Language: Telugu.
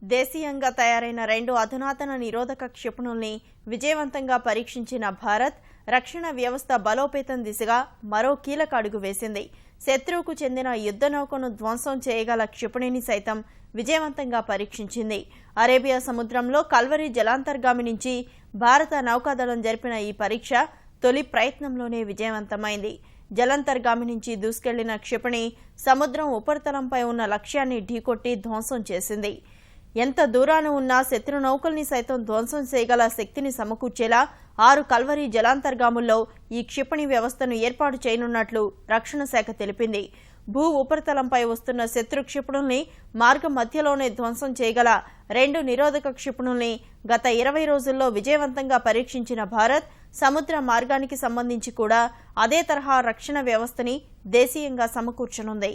దేశీయంగా తయారైన 2 అధునాతన నిరోధక క్షిపణుల్ని విజయవంతంగా పరీక్షించిన భారత్ రక్షణ వ్యవస్థ బలోపేతం దిశగా మరో కీలక అడుగు వేసింది. శత్రువుకు చెందిన యుద్ధ నౌకను ధ్వంసం చేయగల క్షిపణిని సైతం విజయవంతంగా పరీక్షించింది. అరేబియా సముద్రంలో కల్వరి జలాంతర్గామి నుంచి భారత నౌకాదళం జరిపిన ఈ పరీక్ష తొలి ప్రయత్నంలోనే విజయవంతమైంది. జలాంతర్గామి నుంచి దూసుకెళ్లిన క్షిపణి సముద్రం ఉపరితలంపై ఉన్న లక్ష్యాన్ని ఢీకొట్టి ధ్వంసం చేసింది. ఎంత దూరాన ఉన్న శత్రు నౌకల్ని సైతం ధ్వంసం చేయగల శక్తిని సమకూర్చేలా 6 కల్వరి జలాంతర్గాముల్లో ఈ క్షిపణి వ్యవస్థను ఏర్పాటు చేయనున్నట్లు రక్షణ శాఖ తెలిపింది. భూ ఉపరితలంపై వస్తున్న శత్రు క్షిపణుల్ని మార్గం మధ్యలోనే ధ్వంసం చేయగల 2 నిరోధక క్షిపణుల్ని గత 20 రోజుల్లో విజయవంతంగా పరీక్షించిన భారత్ సముద్ర మార్గానికి సంబంధించి కూడా అదే తరహా రక్షణ వ్యవస్థని దేశీయంగా సమకూర్చనుంది.